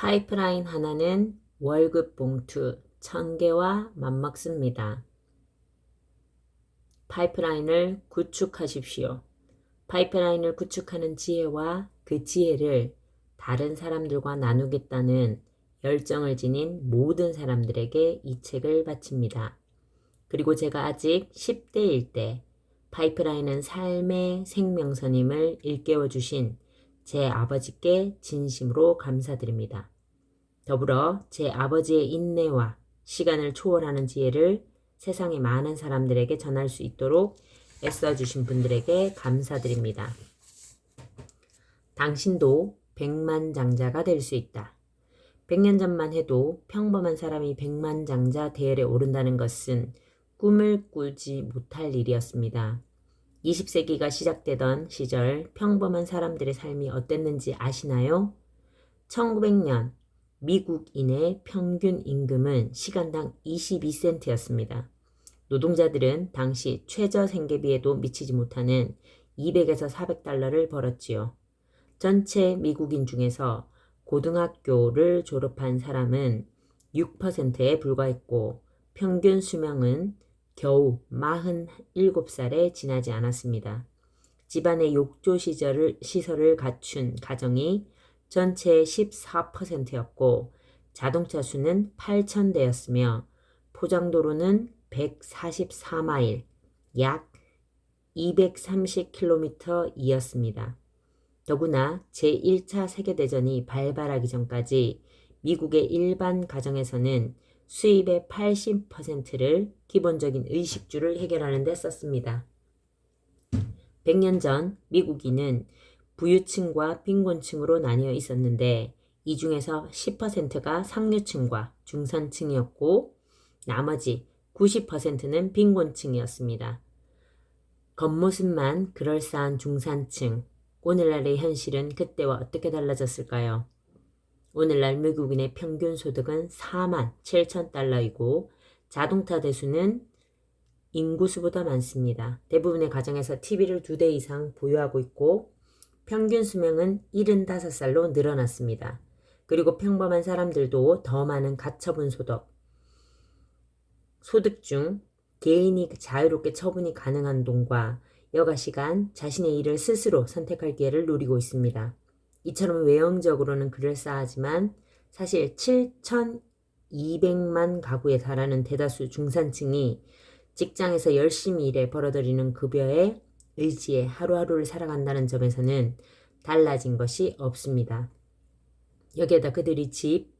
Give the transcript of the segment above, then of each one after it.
파이프라인 하나는 월급 봉투 1000개와 맞먹습니다. 파이프라인을 구축하십시오. 파이프라인을 구축하는 지혜와 그 지혜를 다른 사람들과 나누겠다는 열정을 지닌 모든 사람들에게 이 책을 바칩니다. 그리고 제가 아직 10대일 때 파이프라인은 삶의 생명선임을 일깨워 주신 제 아버지께 진심으로 감사드립니다. 더불어 제 아버지의 인내와 시간을 초월하는 지혜를 세상의 많은 사람들에게 전할 수 있도록 애써주신 분들에게 감사드립니다. 당신도 백만장자가 될 수 있다. 100년 전만 해도 평범한 사람이 백만장자 대열에 오른다는 것은 꿈을 꾸지 못할 일이었습니다. 20세기가 시작되던 시절 평범한 사람들의 삶이 어땠는지 아시나요? 1900년 미국인의 평균 임금은 시간당 22센트였습니다. 노동자들은 당시 최저 생계비에도 미치지 못하는 200에서 400달러를 벌었지요. 전체 미국인 중에서 고등학교를 졸업한 사람은 6%에 불과했고 평균 수명은 겨우 47살에 지나지 않았습니다. 집안의 욕조 시설을 갖춘 가정이 전체의 14%였고 자동차 수는 8,000대였으며 포장도로는 144마일, 약 230km이었습니다. 더구나 제1차 세계대전이 발발하기 전까지 미국의 일반 가정에서는 수입의 80%를 기본적인 의식주를 해결하는 데 썼습니다. 100년 전 미국인은 부유층과 빈곤층으로 나뉘어 있었는데 이 중에서 10%가 상류층과 중산층이었고 나머지 90%는 빈곤층이었습니다. 겉모습만 그럴싸한 중산층, 오늘날의 현실은 그때와 어떻게 달라졌을까요? 오늘날 미국인의 평균 소득은 47,000달러이고 자동차 대수는 인구수보다 많습니다. 대부분의 가정에서 TV를 2대 이상 보유하고 있고 평균 수명은 75살로 늘어났습니다. 그리고 평범한 사람들도 더 많은 가처분 소득 중 개인이 자유롭게 처분이 가능한 돈과 여가시간, 자신의 일을 스스로 선택할 기회를 누리고 있습니다. 이처럼 외형적으로는 그럴싸하지만 사실 7,200만 가구에 달하는 대다수 중산층이 직장에서 열심히 일해 벌어들이는 급여에 의지해 하루하루를 살아간다는 점에서는 달라진 것이 없습니다. 여기에다 그들이 집,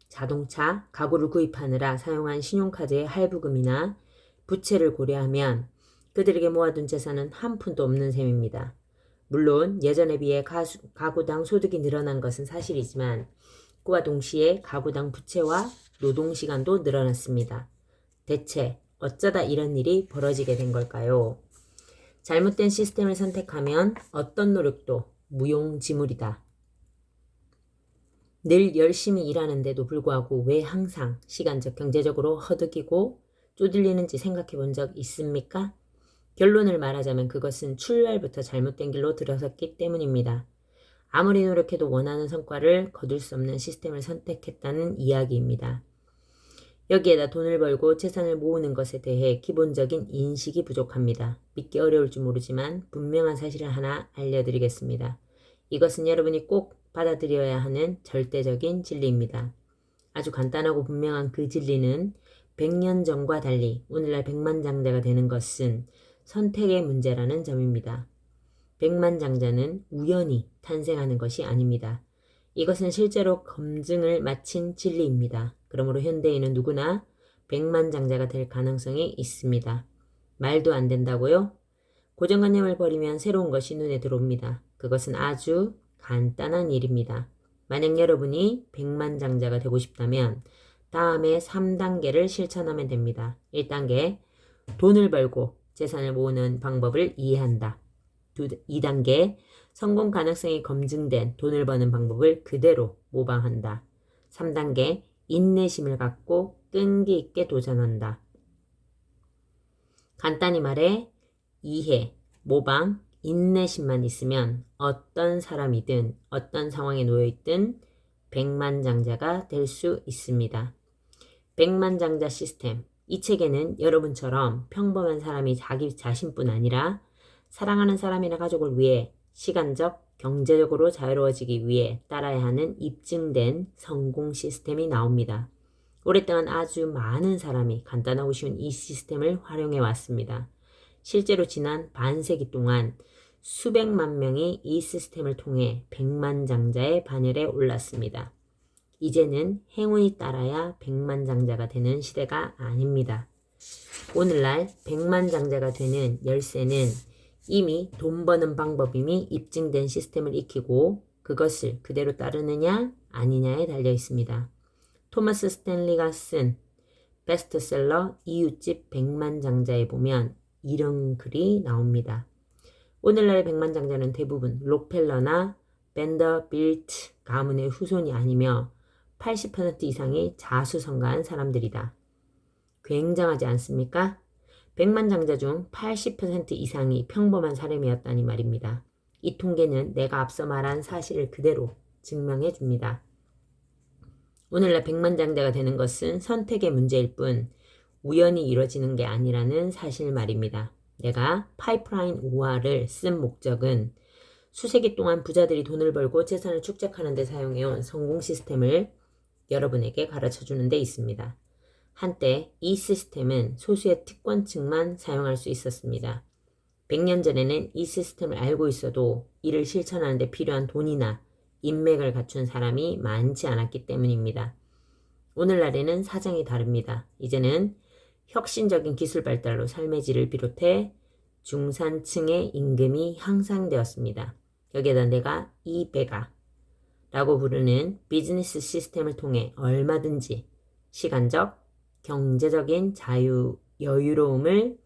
자동차, 가구를 구입하느라 사용한 신용카드의 할부금이나 부채를 고려하면 그들에게 모아둔 재산은 한 푼도 없는 셈입니다. 물론 예전에 비해 가구당 소득이 늘어난 것은 사실이지만 그와 동시에 가구당 부채와 노동시간도 늘어났습니다. 대체 어쩌다 이런 일이 벌어지게 된 걸까요? 잘못된 시스템을 선택하면 어떤 노력도 무용지물이다. 늘 열심히 일하는데도 불구하고 왜 항상 시간적 경제적으로 허덕이고 쪼들리는지 생각해 본 적 있습니까? 결론을 말하자면 그것은 출발부터 잘못된 길로 들어섰기 때문입니다. 아무리 노력해도 원하는 성과를 거둘 수 없는 시스템을 선택했다는 이야기입니다. 여기에다 돈을 벌고 재산을 모으는 것에 대해 기본적인 인식이 부족합니다. 믿기 어려울지 모르지만 분명한 사실을 하나 알려드리겠습니다. 이것은 여러분이 꼭 받아들여야 하는 절대적인 진리입니다. 아주 간단하고 분명한 그 진리는 100년 전과 달리 오늘날 백만장자가 되는 것은 선택의 문제라는 점입니다. 백만장자는 우연히 탄생하는 것이 아닙니다. 이것은 실제로 검증을 마친 진리입니다. 그러므로 현대인은 누구나 백만장자가 될 가능성이 있습니다. 말도 안 된다고요? 고정관념을 버리면 새로운 것이 눈에 들어옵니다. 그것은 아주 간단한 일입니다. 만약 여러분이 백만장자가 되고 싶다면 다음에 3단계를 실천하면 됩니다. 1단계, 돈을 벌고 재산을 모으는 방법을 이해한다. 2단계, 성공 가능성이 검증된 돈을 버는 방법을 그대로 모방한다. 3단계, 인내심을 갖고 끈기 있게 도전한다. 간단히 말해 이해, 모방, 인내심만 있으면 어떤 사람이든 어떤 상황에 놓여있든 백만장자가 될 수 있습니다. 백만장자 시스템. 이 책에는 여러분처럼 평범한 사람이 자기 자신뿐 아니라 사랑하는 사람이나 가족을 위해 시간적, 경제적으로 자유로워지기 위해 따라야 하는 입증된 성공 시스템이 나옵니다. 오랫동안 아주 많은 사람이 간단하고 쉬운 이 시스템을 활용해 왔습니다. 실제로 지난 반세기 동안 수백만 명이 이 시스템을 통해 백만장자의 반열에 올랐습니다. 이제는 행운이 따라야 백만장자가 되는 시대가 아닙니다. 오늘날 백만장자가 되는 열쇠는 이미 돈 버는 방법임이 입증된 시스템을 익히고 그것을 그대로 따르느냐 아니냐에 달려 있습니다. 토마스 스탠리가 쓴 베스트셀러 이웃집 백만장자에 보면 이런 글이 나옵니다. 오늘날의 백만장자는 대부분 록펠러나 벤더빌트 가문의 후손이 아니며 80% 이상이 자수성가한 사람들이다. 굉장하지 않습니까? 백만장자 중 80% 이상이 평범한 사람이었다니 말입니다. 이 통계는 내가 앞서 말한 사실을 그대로 증명해 줍니다. 오늘날 백만장자가 되는 것은 선택의 문제일 뿐 우연히 이루어지는 게 아니라는 사실 말입니다. 내가 파이프라인 5화를 쓴 목적은 수세기 동안 부자들이 돈을 벌고 재산을 축적하는 데 사용해온 성공 시스템을 여러분에게 가르쳐 주는 데 있습니다. 한때 이 시스템은 소수의 특권층만 사용할 수 있었습니다. 100년 전에는 이 시스템을 알고 있어도 이를 실천하는 데 필요한 돈이나 인맥을 갖춘 사람이 많지 않았기 때문입니다. 오늘날에는 사정이 다릅니다. 이제는 혁신적인 기술 발달로 삶의 질을 비롯해 중산층의 임금이 향상되었습니다. 여기에다 내가 이 배가 라고 부르는 비즈니스 시스템을 통해 얼마든지 시간적, 경제적인 여유로움을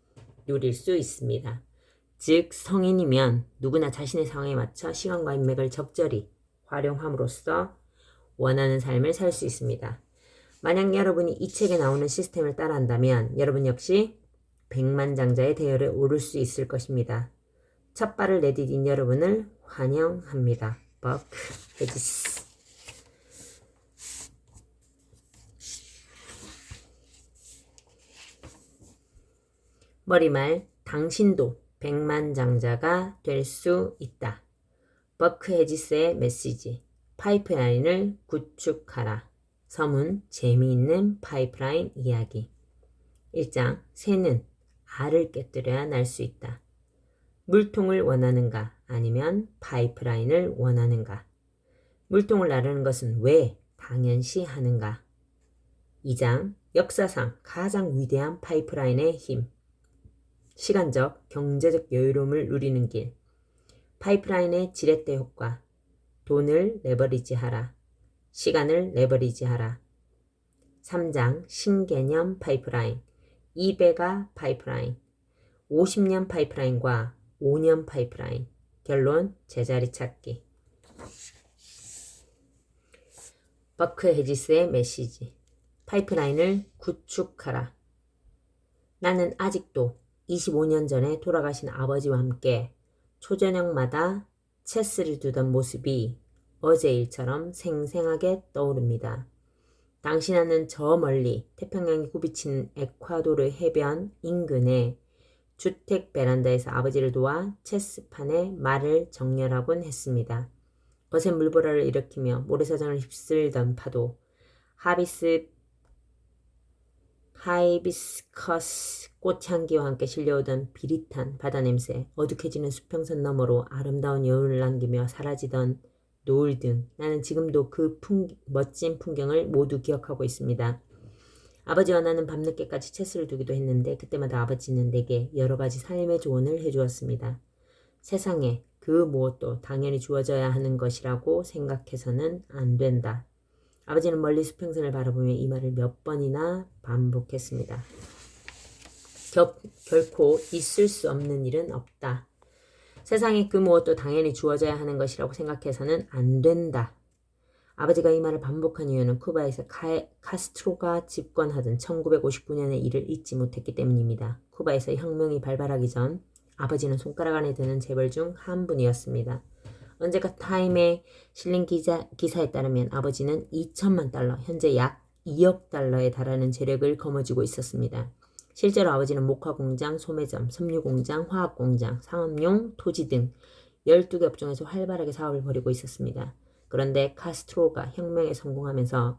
누릴 수 있습니다. 즉 성인이면 누구나 자신의 상황에 맞춰 시간과 인맥을 적절히 활용함으로써 원하는 삶을 살 수 있습니다. 만약 여러분이 이 책에 나오는 시스템을 따라한다면 여러분 역시 백만장자의 대열에 오를 수 있을 것입니다. 첫 발을 내디딘 여러분을 환영합니다. 버크 헤지스. 머리말 당신도 백만장자가 될 수 있다. 버크 헤지스의 메시지. 파이프라인을 구축하라. 서문 재미있는 파이프라인 이야기. 1장 새는 알을 깨뜨려야 날 수 있다. 물통을 원하는가 아니면 파이프라인을 원하는가? 물통을 나르는 것은 왜 당연시 하는가? 2장 역사상 가장 위대한 파이프라인의 힘. 시간적, 경제적 여유로움을 누리는 길. 파이프라인의 지렛대 효과. 돈을 레버리지하라. 시간을 레버리지하라. 3장 신개념 파이프라인. 2배가 파이프라인. 50년 파이프라인과 5년 파이프라인. 결론 제자리 찾기. 버크 헤지스의 메시지. 파이프라인을 구축하라. 나는 아직도 25년 전에 돌아가신 아버지와 함께 초저녁마다 체스를 두던 모습이 어제 일처럼 생생하게 떠오릅니다. 당신은 저 멀리 태평양이 굽이친 에콰도르 해변 인근의 주택 베란다에서 아버지를 도와 체스판에 말을 정렬하곤 했습니다. 거센 물보라를 일으키며 모래사장을 휩쓸던 파도, 하이비스커스 꽃향기와 함께 실려오던 비릿한 바다 냄새, 어둑해지는 수평선 너머로 아름다운 여운을 남기며 사라지던 노을 등 나는 지금도 그 멋진 풍경을 모두 기억하고 있습니다. 아버지와 나는 밤늦게까지 체스를 두기도 했는데 그때마다 아버지는 내게 여러 가지 삶의 조언을 해주었습니다. 세상에 그 무엇도 당연히 주어져야 하는 것이라고 생각해서는 안 된다. 아버지는 멀리 수평선을 바라보며 이 말을 몇 번이나 반복했습니다. 결코 있을 수 없는 일은 없다. 세상에 그 무엇도 당연히 주어져야 하는 것이라고 생각해서는 안 된다. 아버지가 이 말을 반복한 이유는 쿠바에서 카스트로가 집권하던 1959년의 일을 잊지 못했기 때문입니다. 쿠바에서 혁명이 발발하기 전 아버지는 손가락 안에 드는 재벌 중 한 분이었습니다. 언제가 타임에 실린 기사에 따르면 아버지는 2천만 달러, 현재 약 2억 달러에 달하는 재력을 거머쥐고 있었습니다. 실제로 아버지는 목화공장, 소매점, 섬유공장, 화학공장, 상업용, 토지 등 12개 업종에서 활발하게 사업을 벌이고 있었습니다. 그런데 카스트로가 혁명에 성공하면서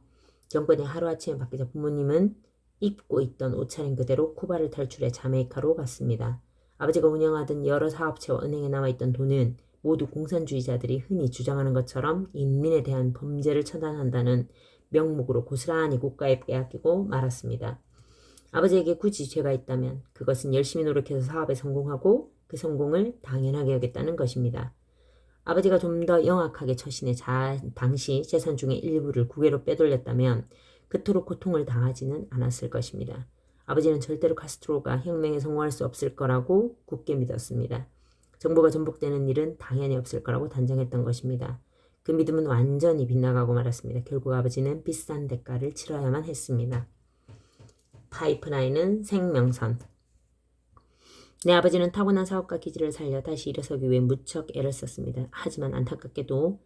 정권이 하루아침에 바뀌자 부모님은 입고 있던 옷차림 그대로 쿠바를 탈출해 자메이카로 갔습니다. 아버지가 운영하던 여러 사업체와 은행에 남아있던 돈은 모두 공산주의자들이 흔히 주장하는 것처럼 인민에 대한 범죄를 처단한다는 명목으로 고스란히 국가에 빼앗기고 말았습니다. 아버지에게 굳이 죄가 있다면 그것은 열심히 노력해서 사업에 성공하고 그 성공을 당연하게 여겼다는 것입니다. 아버지가 좀 더 영악하게 처신해 당시 재산 중의 일부를 국외로 빼돌렸다면 그토록 고통을 당하지는 않았을 것입니다. 아버지는 절대로 카스트로가 혁명에 성공할 수 없을 거라고 굳게 믿었습니다. 정부가 전복되는 일은 당연히 없을 거라고 단정했던 것입니다. 그 믿음은 완전히 빗나가고 말았습니다. 결국 아버지는 비싼 대가를 치러야만 했습니다. 파이프라인은 생명선. 내 아버지는 타고난 사업가 기질을 살려 다시 일어서기 위해 무척 애를 썼습니다. 하지만 안타깝게도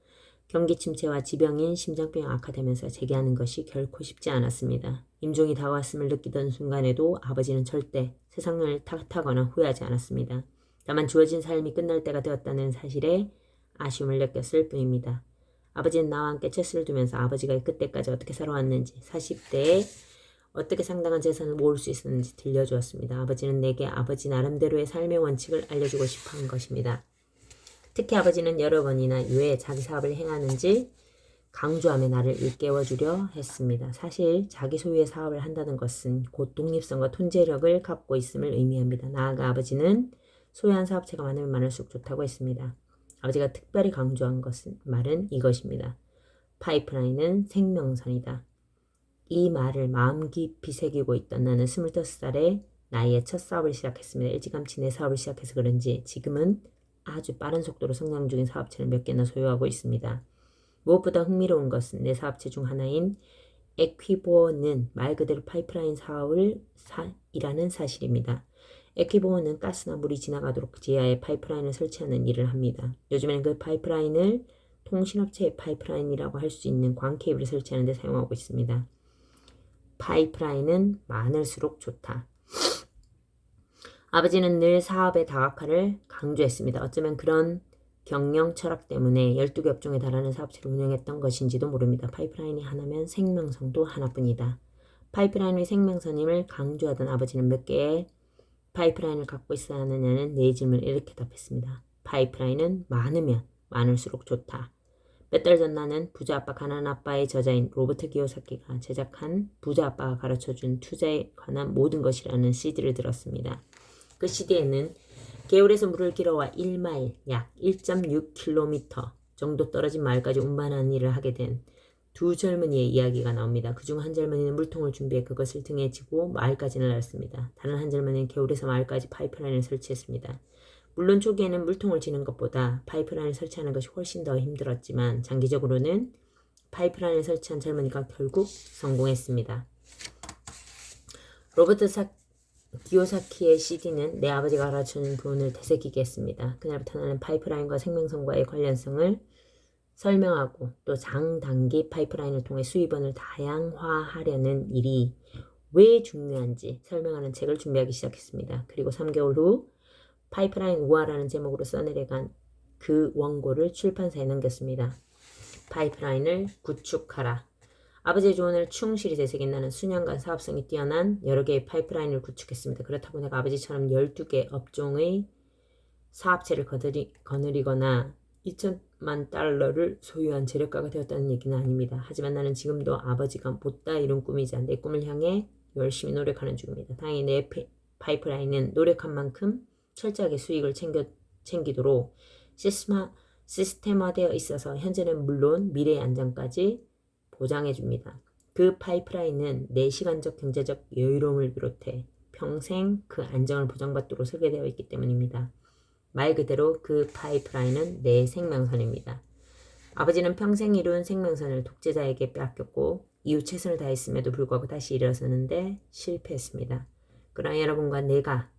경기 침체와 지병인 심장병이 악화되면서 재기하는 것이 결코 쉽지 않았습니다. 임종이 다가왔음을 느끼던 순간에도 아버지는 절대 세상을 탓하거나 후회하지 않았습니다. 다만 주어진 삶이 끝날 때가 되었다는 사실에 아쉬움을 느꼈을 뿐입니다. 아버지는 나와 함께 체스를 두면서 아버지가 그때까지 어떻게 살아왔는지, 40대에 어떻게 상당한 재산을 모을 수 있었는지 들려주었습니다. 아버지는 내게 아버지 나름대로의 삶의 원칙을 알려주고 싶어 한 것입니다. 특히 아버지는 여러 번이나 왜 자기 사업을 행하는지 강조하며 나를 일깨워주려 했습니다. 사실 자기 소유의 사업을 한다는 것은 곧 독립성과 통제력을 갖고 있음을 의미합니다. 나아가 아버지는 소유한 사업체가 많으면 많을수록 좋다고 했습니다. 아버지가 특별히 강조한 말은 이것입니다. 파이프라인은 생명선이다. 이 말을 마음 깊이 새기고 있던 나는 25살에 나이에 첫 사업을 시작했습니다. 일찌감치 내 사업을 시작해서 그런지 지금은 아주 빠른 속도로 성장 중인 사업체를 몇 개나 소유하고 있습니다. 무엇보다 흥미로운 것은 내 사업체 중 하나인 에퀴보어는 말 그대로 파이프라인 사업을 일하는 사실입니다. 에퀴보어는 가스나 물이 지나가도록 지하에 파이프라인을 설치하는 일을 합니다. 요즘에는 그 파이프라인을 통신업체의 파이프라인이라고 할 수 있는 광 케이블을 설치하는 데 사용하고 있습니다. 파이프라인은 많을수록 좋다. 아버지는 늘 사업의 다각화를 강조했습니다. 어쩌면 그런 경영 철학 때문에 12개 업종에 달하는 사업체를 운영했던 것인지도 모릅니다. 파이프라인이 하나면 생명선도 하나뿐이다. 파이프라인의 생명선임을 강조하던 아버지는 몇 개의 파이프라인을 갖고 있어야 하느냐는 네 질문을 이렇게 답했습니다. 파이프라인은 많으면 많을수록 좋다. 몇 달 전 나는 부자 아빠 가난한 아빠의 저자인 로버트 기요사키가 제작한 부자 아빠가 가르쳐준 투자에 관한 모든 것이라는 CD를 들었습니다. 그 CD에는 개울에서 물을 길어와 1마일 약 1.6km 정도 떨어진 마을까지 운반하는 일을 하게 된 두 젊은이의 이야기가 나옵니다. 그중 한 젊은이는 물통을 준비해 그것을 등에 지고 마을까지 날았습니다. 다른 한 젊은이는 개울에서 마을까지 파이프라인을 설치했습니다. 물론 초기에는 물통을 지는 것보다 파이프라인을 설치하는 것이 훨씬 더 힘들었지만 장기적으로는 파이프라인을 설치한 젊은이가 결국 성공했습니다. 로버트 기요사키의 CD는 내 아버지가 가르쳐준 교훈을 되새기게 했습니다. 그날부터 나는 파이프라인과 생명선과의 관련성을 설명하고 또 장단기 파이프라인을 통해 수입원을 다양화하려는 일이 왜 중요한지 설명하는 책을 준비하기 시작했습니다. 그리고 3개월 후 파이프라인 우화라는 제목으로 써내려간 그 원고를 출판사에 넘겼습니다. 파이프라인을 구축하라. 아버지의 조언을 충실히 되새긴 나는 수년간 사업성이 뛰어난 여러 개의 파이프라인을 구축했습니다. 그렇다고 내가 아버지처럼 12개 업종의 사업체를 거느리거나 2천만 달러를 소유한 재력가가 되었다는 얘기는 아닙니다. 하지만 나는 지금도 아버지가 못다 이룬 꿈이자 내 꿈을 향해 열심히 노력하는 중입니다. 다행히 내 파이프라인은 노력한 만큼 철저하게 수익을 챙기도록 시스템화되어 있어서 현재는 물론 미래의 안정까지 보장해줍니다. 그 파이프라인은 내 시간적 경제적 여유로움을 비롯해 평생 그 안정을 보장받도록 설계되어 있기 때문입니다. 말 그대로 그 파이프라인은 내 생명선입니다. 아버지는 평생 이룬 생명선을 독재자에게 빼앗겼고 이후 최선을 다했음에도 불구하고 다시 일어서는데 실패했습니다. 그러나 여러분과 내가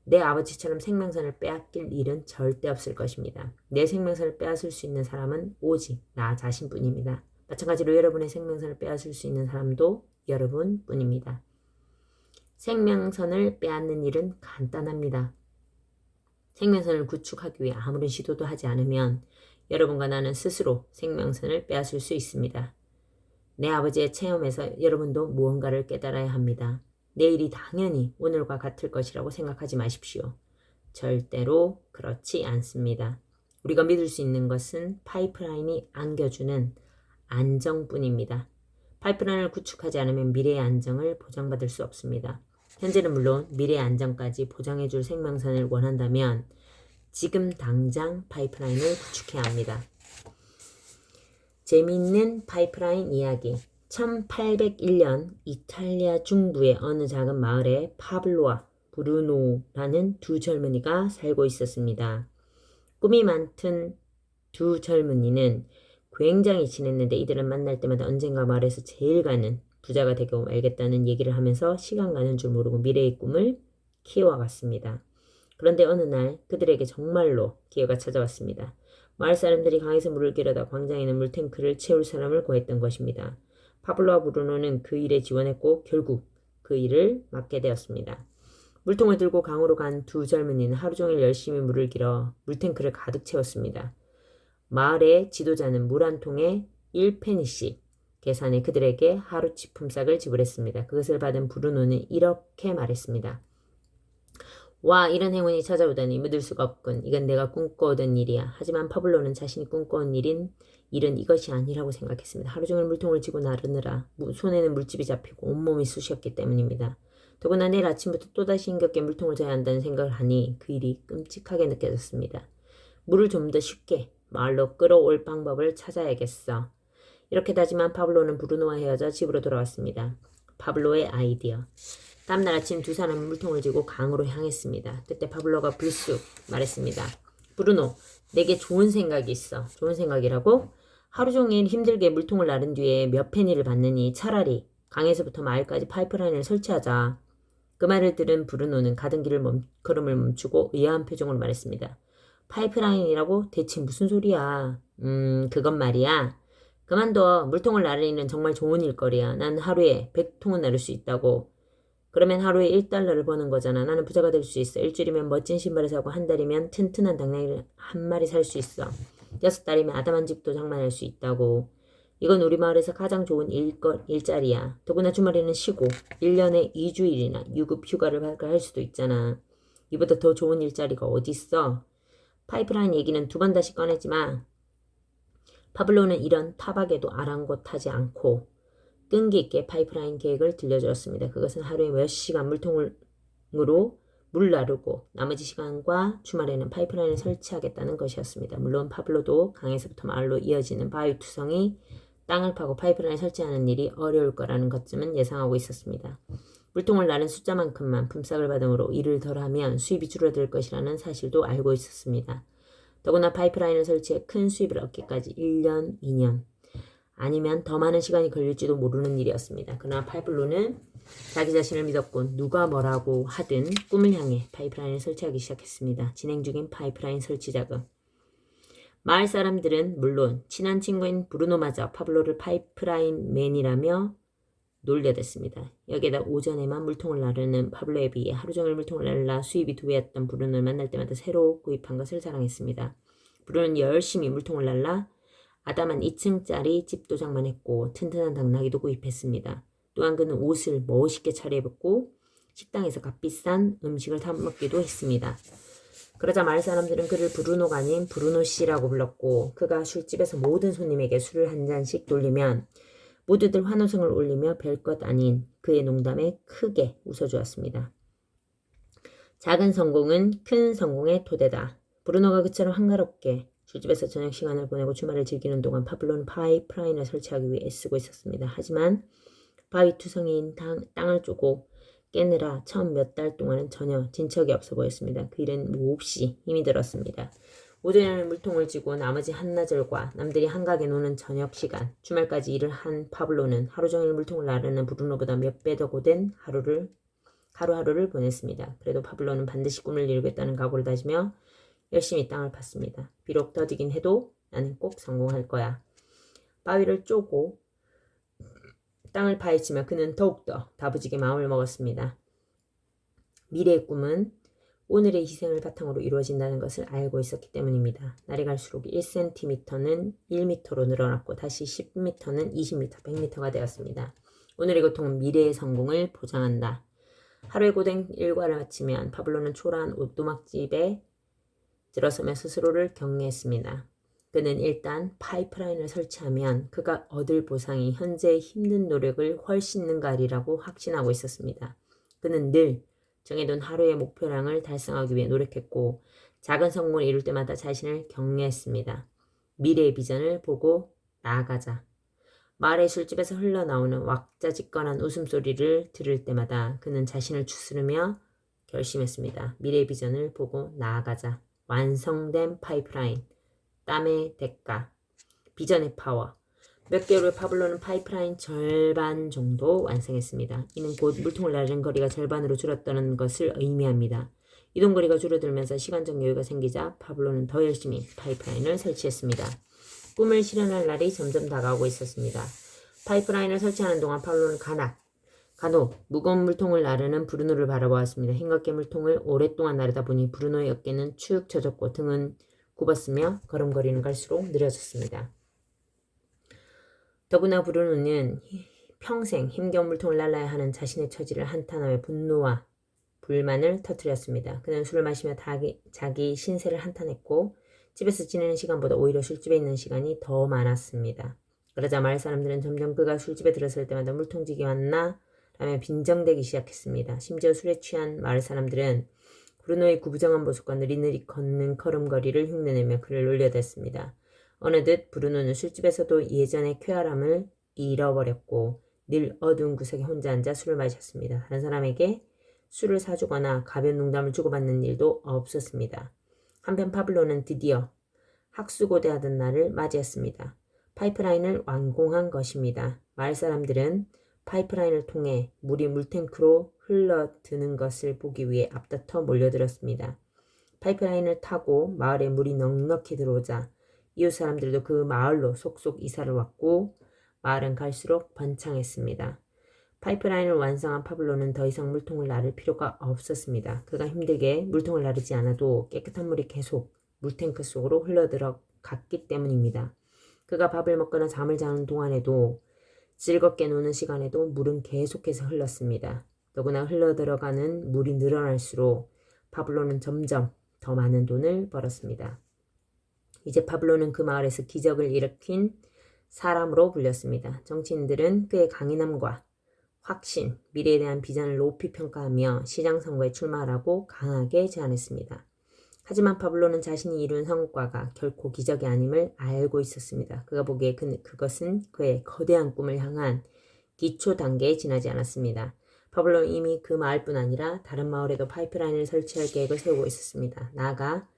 내 아버지처럼 생명선을 빼앗길 일은 절대 없을 것입니다. 내 생명선을 빼앗을 수 있는 사람은 오직 나 자신뿐입니다. 마찬가지로 여러분의 생명선을 빼앗을 수 있는 사람도 여러분뿐입니다. 생명선을 빼앗는 일은 간단합니다. 생명선을 구축하기 위해 아무런 시도도 하지 않으면 여러분과 나는 스스로 생명선을 빼앗을 수 있습니다. 내 아버지의 체험에서 여러분도 무언가를 깨달아야 합니다. 내일이 당연히 오늘과 같을 것이라고 생각하지 마십시오. 절대로 그렇지 않습니다. 우리가 믿을 수 있는 것은 파이프라인이 안겨주는 안정뿐입니다. 파이프라인을 구축하지 않으면 미래의 안정을 보장받을 수 없습니다. 현재는 물론 미래의 안정까지 보장해줄 생명선을 원한다면 지금 당장 파이프라인을 구축해야 합니다. 재미있는 파이프라인 이야기. 1801년 이탈리아 중부의 어느 작은 마을에 파블로와 브루노라는 두 젊은이가 살고 있었습니다. 꿈이 많던 두 젊은이는 굉장히 친했는데 이들은 만날 때마다 언젠가 마을에서 제일 가는 부자가 되고 말겠다는 얘기를 하면서 시간 가는 줄 모르고 미래의 꿈을 키워갔습니다. 그런데 어느 날 그들에게 정말로 기회가 찾아왔습니다. 마을 사람들이 강에서 물을 길어다 광장에 있는 물탱크를 채울 사람을 구했던 것입니다. 파블로와 브루노는 그 일에 지원했고 결국 그 일을 맡게 되었습니다. 물통을 들고 강으로 간 두 젊은이는 하루 종일 열심히 물을 길어 물탱크를 가득 채웠습니다. 마을의 지도자는 물 한 통에 1페니씩 계산해 그들에게 하루치 품삯을 지불했습니다. 그것을 받은 브루노는 이렇게 말했습니다. 와, 이런 행운이 찾아오다니 믿을 수가 없군. 이건 내가 꿈꿔오던 일이야. 하지만 파블로는 자신이 꿈꿔온 일은 이것이 아니라고 생각했습니다. 하루 종일 물통을 쥐고 나르느라 손에는 물집이 잡히고 온몸이 쑤셨기 때문입니다. 더구나 내일 아침부터 또다시 힘겹게 물통을 져야 한다는 생각을 하니 그 일이 끔찍하게 느껴졌습니다. 물을 좀 더 쉽게 마을로 끌어올 방법을 찾아야겠어. 이렇게 다짐한 파블로는 브루노와 헤어져 집으로 돌아왔습니다. 파블로의 아이디어. 다음날 아침 두 사람은 물통을 쥐고 강으로 향했습니다. 그때 파블로가 불쑥 말했습니다. 브루노, 내게 좋은 생각이 있어. 좋은 생각이라고? 하루 종일 힘들게 물통을 나른 뒤에 몇 페니를 받느니 차라리 강에서부터 마을까지 파이프라인을 설치하자. 그 말을 들은 브루노는 가던 길을 걸음을 멈추고 의아한 표정으로 말했습니다. 파이프라인이라고? 대체 무슨 소리야? 그건 말이야. 그만둬. 물통을 나르는 일은 정말 좋은 일거리야. 난 하루에 100통은 나를 수 있다고. 그러면 하루에 1달러를 버는 거잖아. 나는 부자가 될 수 있어. 일주일이면 멋진 신발을 사고 한 달이면 튼튼한 당나귀를 한 마리 살 수 있어. 6달이면 아담한 집도 장만할 수 있다고. 이건 우리 마을에서 가장 좋은 일자리야. 더구나 주말에는 쉬고 1년에 2주일이나 유급 휴가를 할 수도 있잖아. 이보다 더 좋은 일자리가 어딨어? 파이프라인 얘기는 두 번 다시 꺼내지 마. 파블로는 이런 타박에도 아랑곳하지 않고 끈기 있게 파이프라인 계획을 들려주었습니다. 그것은 하루에 몇 시간 물통으로 물 나르고 나머지 시간과 주말에는 파이프라인을 설치하겠다는 것이었습니다. 물론 파블로도 강에서부터 마을로 이어지는 바위 투성이 땅을 파고 파이프라인을 설치하는 일이 어려울 거라는 것쯤은 예상하고 있었습니다. 물통을 나른 숫자만큼만 품삯을 받음으로 일을 덜하면 수입이 줄어들 것이라는 사실도 알고 있었습니다. 더구나 파이프라인을 설치해 큰 수입을 얻기까지 1년, 2년 아니면 더 많은 시간이 걸릴지도 모르는 일이었습니다. 그러나 파블로는 자기 자신을 믿었고 누가 뭐라고 하든 꿈을 향해 파이프라인을 설치하기 시작했습니다. 진행 중인 파이프라인 설치 작업. 마을 사람들은 물론 친한 친구인 브루노마저 파블로를 파이프라인 맨이라며 놀려댔습니다. 여기에다 오전에만 물통을 나르는 파블로에 비해 하루 종일 물통을 나르라 수입이 2배였던 브루노를 만날 때마다 새로 구입한 것을 자랑했습니다. 브루노는 열심히 물통을 날라 아담한 2층짜리 집도 장만했고 튼튼한 당나귀도 구입했습니다. 또한 그는 옷을 멋있게 차려입었고 식당에서 값비싼 음식을 사 먹기도 했습니다. 그러자 마을 사람들은 그를 브루노가 아닌 브루노 씨라고 불렀고 그가 술집에서 모든 손님에게 술을 한 잔씩 돌리면 모두들 환호성을 올리며 별것 아닌 그의 농담에 크게 웃어주었습니다. 작은 성공은 큰 성공의 토대다. 브루노가 그처럼 한가롭게 술집에서 저녁 시간을 보내고 주말을 즐기는 동안 파블로는 파이프라인을 설치하기 위해 애쓰고 있었습니다. 하지만 바위 투성이인 땅을 쪼고 깨느라 처음 몇 달 동안은 전혀 진척이 없어 보였습니다. 그 일은 몹시 힘이 들었습니다. 오전에는 물통을 쥐고 나머지 한나절과 남들이 한가하게 노는 저녁 시간, 주말까지 일을 한 파블로는 하루 종일 물통을 나르는 브루노보다 몇 배 더 고된 하루를 하루하루를 보냈습니다. 그래도 파블로는 반드시 꿈을 이루겠다는 각오를 다지며 열심히 땅을 팠습니다. 비록 더디긴 해도 나는 꼭 성공할 거야. 바위를 쪼고 땅을 파헤치며 그는 더욱더 다부지게 마음을 먹었습니다. 미래의 꿈은 오늘의 희생을 바탕으로 이루어진다는 것을 알고 있었기 때문입니다. 날이 갈수록 1cm는 1m로 늘어났고 다시 10m는 20m, 100m가 되었습니다. 오늘의 고통은 미래의 성공을 보장한다. 하루의 고된 일과를 마치면 파블로는 초라한 오두막집에 들어서며 스스로를 격려했습니다. 그는 일단 파이프라인을 설치하면 그가 얻을 보상이 현재의 힘든 노력을 훨씬 능가하리라고 확신하고 있었습니다. 그는 늘 정해둔 하루의 목표량을 달성하기 위해 노력했고 작은 성공을 이룰 때마다 자신을 격려했습니다. 미래의 비전을 보고 나아가자. 마을의 술집에서 흘러나오는 왁자지껄한 웃음소리를 들을 때마다 그는 자신을 추스르며 결심했습니다. 미래의 비전을 보고 나아가자. 완성된 파이프라인, 땀의 대가, 비전의 파워. 몇 개월 후 파블로는 파이프라인 절반 정도 완성했습니다. 이는 곧 물통을 나르는 거리가 절반으로 줄었다는 것을 의미합니다. 이동 거리가 줄어들면서 시간적 여유가 생기자 파블로는 더 열심히 파이프라인을 설치했습니다. 꿈을 실현할 날이 점점 다가오고 있었습니다. 파이프라인을 설치하는 동안 파블로는 간혹 무거운 물통을 나르는 브루노를 바라보았습니다. 흰각개 물통을 오랫동안 나르다 보니 브루노의 어깨는 축 처졌고 등은 굽었으며 걸음걸이는 갈수록 느려졌습니다. 더구나 브루노는 평생 힘겨운 물통을 날라야 하는 자신의 처지를 한탄하며 분노와 불만을 터뜨렸습니다. 그는 술을 마시며 자기 신세를 한탄했고 집에서 지내는 시간보다 오히려 술집에 있는 시간이 더 많았습니다. 그러자 마을 사람들은 점점 그가 술집에 들어설 때마다 물통지기 왔나? 라며 빈정대기 시작했습니다. 심지어 술에 취한 마을 사람들은 브루노의 구부정한 모습과 느릿느릿 걷는 걸음걸이를 흉내내며 그를 놀려댔습니다. 어느덧 브루노는 술집에서도 예전의 쾌활함을 잃어버렸고 늘 어두운 구석에 혼자 앉아 술을 마셨습니다. 다른 사람에게 술을 사주거나 가벼운 농담을 주고받는 일도 없었습니다. 한편 파블로는 드디어 학수고대하던 날을 맞이했습니다. 파이프라인을 완공한 것입니다. 마을 사람들은 파이프라인을 통해 물이 물탱크로 흘러드는 것을 보기 위해 앞다퉈 몰려들었습니다. 파이프라인을 타고 마을에 물이 넉넉히 들어오자 이웃 사람들도 그 마을로 속속 이사를 왔고 마을은 갈수록 번창했습니다. 파이프라인을 완성한 파블로는 더 이상 물통을 나를 필요가 없었습니다. 그가 힘들게 물통을 나르지 않아도 깨끗한 물이 계속 물탱크 속으로 흘러들어갔기 때문입니다. 그가 밥을 먹거나 잠을 자는 동안에도 즐겁게 노는 시간에도 물은 계속해서 흘렀습니다. 더구나 흘러들어가는 물이 늘어날수록 파블로는 점점 더 많은 돈을 벌었습니다. 이제 파블로는 그 마을에서 기적을 일으킨 사람으로 불렸습니다. 정치인들은 그의 강인함과 확신, 미래에 대한 비전을 높이 평가하며 시장 선거에 출마하라고 강하게 제안했습니다. 하지만 파블로는 자신이 이룬 성과가 결코 기적이 아님을 알고 있었습니다. 그가 보기에 그것은 그의 거대한 꿈을 향한 기초 단계에 지나지 않았습니다. 파블로는 이미 그 마을뿐 아니라 다른 마을에도 파이프라인을 설치할 계획을 세우고 있었습니다. 나아가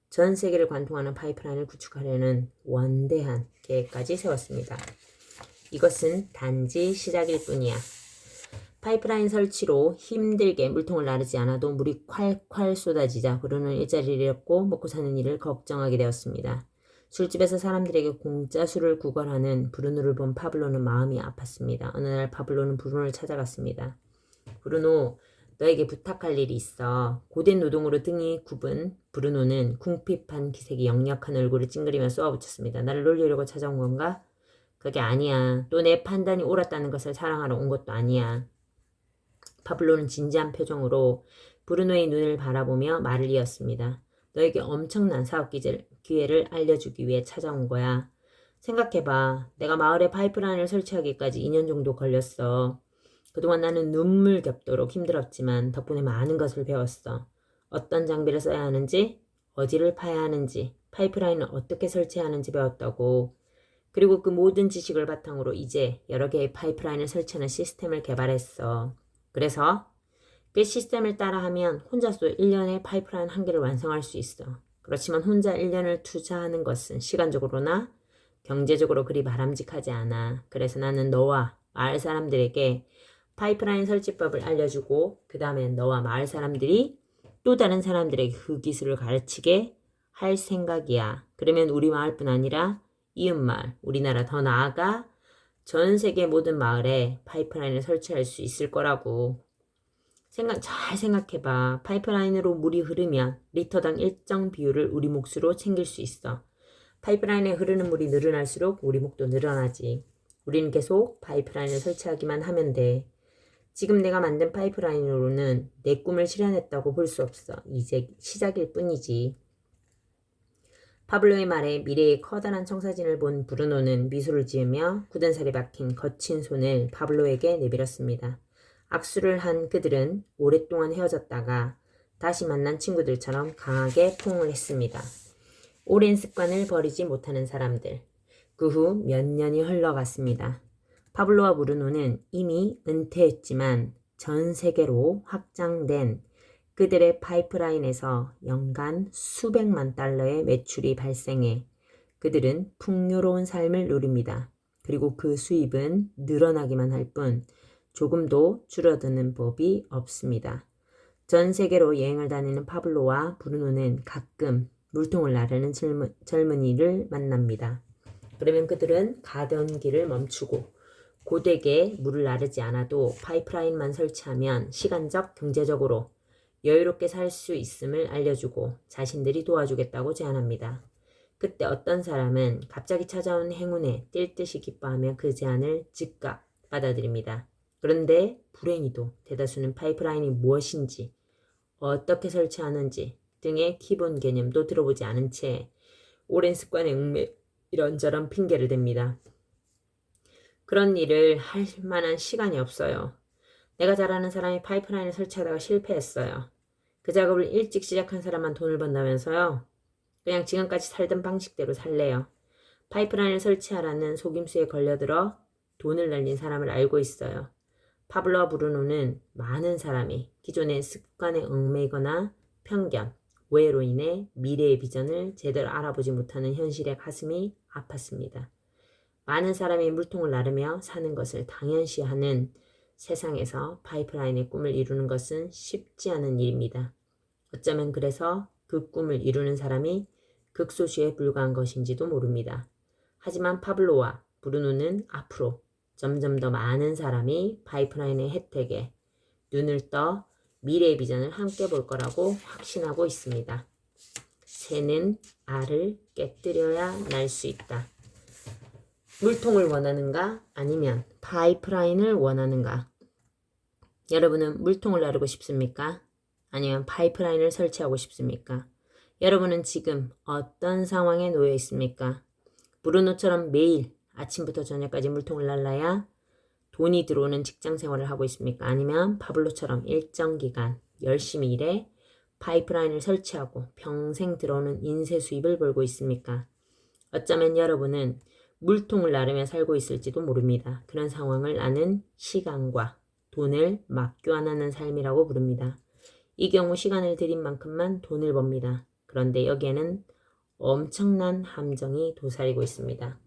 전 세계를 관통하는 파이프라인을 구축하려는 원대한 계획까지 세웠습니다. 이것은 단지 시작일 뿐이야. 파이프라인 설치로 힘들게 물통을 나르지 않아도 물이 콸콸 쏟아지자 브루노는 일자리를 잃었고 먹고 사는 일을 걱정하게 되었습니다. 술집에서 사람들에게 공짜 술을 구걸하는 브루노를 본 파블로는 마음이 아팠습니다. 어느 날 파블로는 브루노를 찾아갔습니다. 브루노, 너에게 부탁할 일이 있어. 고된 노동으로 등이 굽은 브루노는 궁핍한 기색이 역력한 얼굴을 찡그리며 쏘아붙였습니다. 나를 놀리려고 찾아온 건가? 그게 아니야. 또 내 판단이 옳았다는 것을 자랑하러 온 것도 아니야. 파블로는 진지한 표정으로 브루노의 눈을 바라보며 말을 이었습니다. 너에게 엄청난 사업 기회를 알려주기 위해 찾아온 거야. 생각해봐. 내가 마을에 파이프라인을 설치하기까지 2년 정도 걸렸어. 그동안 나는 눈물겹도록 힘들었지만 덕분에 많은 것을 배웠어. 어떤 장비를 써야 하는지, 어디를 파야 하는지, 파이프라인을 어떻게 설치해야 하는지 배웠다고. 그리고 그 모든 지식을 바탕으로 이제 여러 개의 파이프라인을 설치하는 시스템을 개발했어. 그래서 그 시스템을 따라하면 혼자서 1년에 파이프라인 한 개를 완성할 수 있어. 그렇지만 혼자 1년을 투자하는 것은 시간적으로나 경제적으로 그리 바람직하지 않아. 그래서 나는 너와 마을 사람들에게 파이프라인 설치법을 알려주고 그 다음에 너와 마을 사람들이 또 다른 사람들에게 그 기술을 가르치게 할 생각이야. 그러면 우리 마을뿐 아니라 이웃마을, 우리나라 더 나아가 전 세계 모든 마을에 파이프라인을 설치할 수 있을 거라고. 잘 생각해봐. 파이프라인으로 물이 흐르면 리터당 일정 비율을 우리 몫으로 챙길 수 있어. 파이프라인에 흐르는 물이 늘어날수록 우리 몫도 늘어나지. 우리는 계속 파이프라인을 설치하기만 하면 돼. 지금 내가 만든 파이프라인으로는 내 꿈을 실현했다고 볼 수 없어. 이제 시작일 뿐이지. 파블로의 말에 미래의 커다란 청사진을 본 브루노는 미소를 지으며 굳은 살이 박힌 거친 손을 파블로에게 내밀었습니다. 악수를 한 그들은 오랫동안 헤어졌다가 다시 만난 친구들처럼 강하게 포옹을 했습니다. 오랜 습관을 버리지 못하는 사람들. 그 후 몇 년이 흘러갔습니다. 파블로와 브루노는 이미 은퇴했지만 전 세계로 확장된 그들의 파이프라인에서 연간 수백만 달러의 매출이 발생해 그들은 풍요로운 삶을 누립니다. 그리고 그 수입은 늘어나기만 할 뿐 조금도 줄어드는 법이 없습니다. 전 세계로 여행을 다니는 파블로와 브루노는 가끔 물통을 나르는 젊은이를 만납니다. 그러면 그들은 가던 길을 멈추고 고되게 물을 나르지 않아도 파이프라인만 설치하면 시간적, 경제적으로 여유롭게 살 수 있음을 알려주고 자신들이 도와주겠다고 제안합니다. 그때 어떤 사람은 갑자기 찾아온 행운에 뛸 듯이 기뻐하며 그 제안을 즉각 받아들입니다. 그런데 불행히도 대다수는 파이프라인이 무엇인지, 어떻게 설치하는지 등의 기본 개념도 들어보지 않은 채 오랜 습관에 얽매 이런저런 핑계를 댑니다. 그런 일을 할 만한 시간이 없어요. 내가 잘 아는 사람이 파이프라인을 설치하다가 실패했어요. 그 작업을 일찍 시작한 사람만 돈을 번다면서요. 그냥 지금까지 살던 방식대로 살래요. 파이프라인을 설치하라는 속임수에 걸려들어 돈을 날린 사람을 알고 있어요. 파블로와 브루노는 많은 사람이 기존의 습관에 얽매이거나 편견, 오해로 인해 미래의 비전을 제대로 알아보지 못하는 현실에 가슴이 아팠습니다. 많은 사람이 물통을 나르며 사는 것을 당연시하는 세상에서 파이프라인의 꿈을 이루는 것은 쉽지 않은 일입니다. 어쩌면 그래서 그 꿈을 이루는 사람이 극소수에 불과한 것인지도 모릅니다. 하지만 파블로와 브루노는 앞으로 점점 더 많은 사람이 파이프라인의 혜택에 눈을 떠 미래의 비전을 함께 볼 거라고 확신하고 있습니다. 새는 알을 깨뜨려야 날 수 있다. 물통을 원하는가? 아니면 파이프라인을 원하는가? 여러분은 물통을 나르고 싶습니까? 아니면 파이프라인을 설치하고 싶습니까? 여러분은 지금 어떤 상황에 놓여 있습니까? 브루노처럼 매일 아침부터 저녁까지 물통을 날라야 돈이 들어오는 직장 생활을 하고 있습니까? 아니면 파블로처럼 일정 기간 열심히 일해 파이프라인을 설치하고 평생 들어오는 인쇄 수입을 벌고 있습니까? 어쩌면 여러분은 물통을 나르며 살고 있을지도 모릅니다. 그런 상황을 나는 시간과 돈을 맞교환하는 삶이라고 부릅니다. 이 경우 시간을 들인 만큼만 돈을 법니다. 그런데 여기에는 엄청난 함정이 도사리고 있습니다.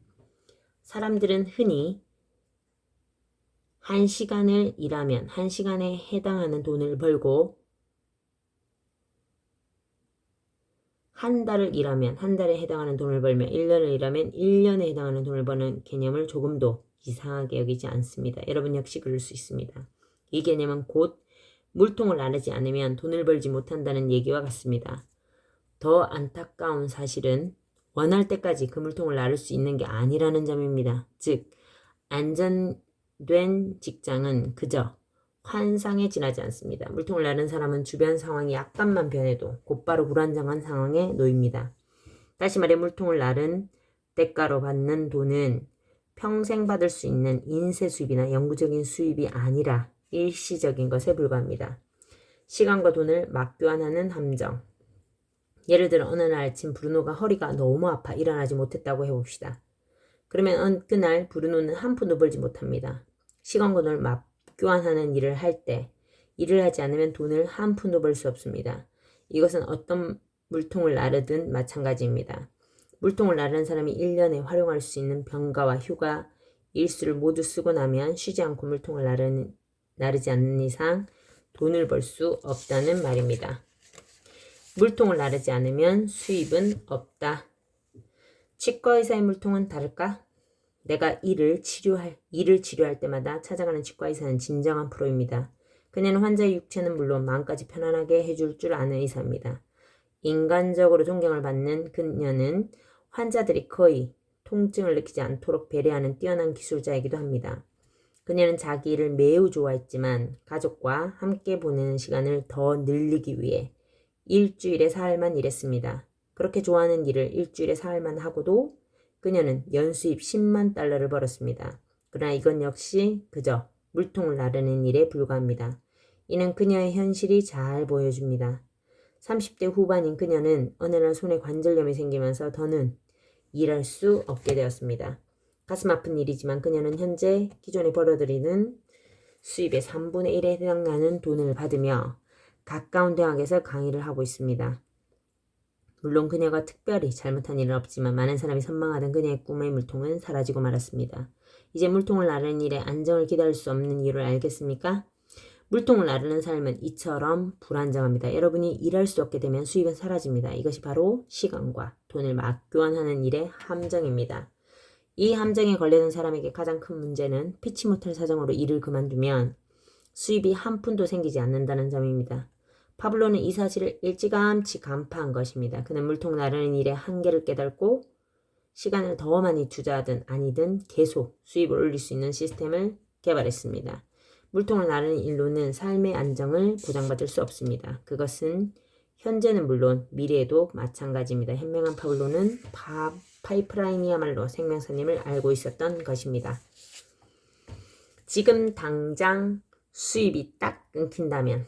사람들은 흔히 1시간을 일하면 1시간에 해당하는 돈을 벌고 한 달을 일하면 한 달에 해당하는 돈을 벌며 1년을 일하면 1년에 해당하는 돈을 버는 개념을 조금도 이상하게 여기지 않습니다. 여러분 역시 그럴 수 있습니다. 이 개념은 곧 물통을 나르지 않으면 돈을 벌지 못한다는 얘기와 같습니다. 더 안타까운 사실은 원할 때까지 그 물통을 나를 수 있는 게 아니라는 점입니다. 즉, 안전된 직장은 그저 환상에 지나지 않습니다. 물통을 나른 사람은 주변 상황이 약간만 변해도 곧바로 불안정한 상황에 놓입니다. 다시 말해 물통을 나른 대가로 받는 돈은 평생 받을 수 있는 인쇄 수입이나 영구적인 수입이 아니라 일시적인 것에 불과합니다. 시간과 돈을 맞교환하는 함정. 예를 들어 어느 날 아침 브루노가 허리가 너무 아파 일어나지 못했다고 해봅시다. 그러면 어느 날 브루노는 한 푼도 벌지 못합니다. 시간과 돈을 맞교환하는 일을 할 때 일을 하지 않으면 돈을 한 푼도 벌 수 없습니다. 이것은 어떤 물통을 나르든 마찬가지입니다. 물통을 나르는 사람이 1년에 활용할 수 있는 병가와 휴가 일수를 모두 쓰고 나면 쉬지 않고 물통을 나르는 나르지 않는 이상 돈을 벌 수 없다는 말입니다. 물통을 나르지 않으면 수입은 없다. 치과의사의 물통은 다를까? 내가 이를 치료할 때마다 찾아가는 치과의사는 진정한 프로입니다. 그녀는 환자의 육체는 물론 마음까지 편안하게 해줄 줄 아는 의사입니다. 인간적으로 존경을 받는 그녀는 환자들이 거의 통증을 느끼지 않도록 배려하는 뛰어난 기술자이기도 합니다. 그녀는 자기 일을 매우 좋아했지만 가족과 함께 보내는 시간을 더 늘리기 위해 일주일에 사흘만 일했습니다. 그렇게 좋아하는 일을 일주일에 사흘만 하고도 그녀는 연수입 10만 달러를 벌었습니다. 그러나 이건 역시 그저 물통을 나르는 일에 불과합니다. 이는 그녀의 현실이 잘 보여줍니다. 30대 후반인 그녀는 어느 날 손에 관절염이 생기면서 더는 일할 수 없게 되었습니다. 가슴 아픈 일이지만 그녀는 현재 기존에 벌어들이는 수입의 3분의 1에 해당하는 돈을 받으며 가까운 대학에서 강의를 하고 있습니다. 물론 그녀가 특별히 잘못한 일은 없지만 많은 사람이 선망하던 그녀의 꿈의 물통은 사라지고 말았습니다. 이제 물통을 나르는 일에 안정을 기다릴 수 없는 이유를 알겠습니까? 물통을 나르는 삶은 이처럼 불안정합니다. 여러분이 일할 수 없게 되면 수입은 사라집니다. 이것이 바로 시간과 돈을 맞교환하는 일의 함정입니다. 이 함정에 걸려든 사람에게 가장 큰 문제는 피치 못할 사정으로 일을 그만두면 수입이 한 푼도 생기지 않는다는 점입니다. 파블로는 이 사실을 일찌감치 간파한 것입니다. 그는 물통 나르는 일의 한계를 깨닫고 시간을 더 많이 투자하든 아니든 계속 수입을 올릴 수 있는 시스템을 개발했습니다. 물통을 나르는 일로는 삶의 안정을 보장받을 수 없습니다. 그것은 현재는 물론 미래에도 마찬가지입니다. 현명한 파블로는 파이프라인이야말로 생명선임을 알고 있었던 것입니다. 지금 당장 수입이 딱 끊긴다면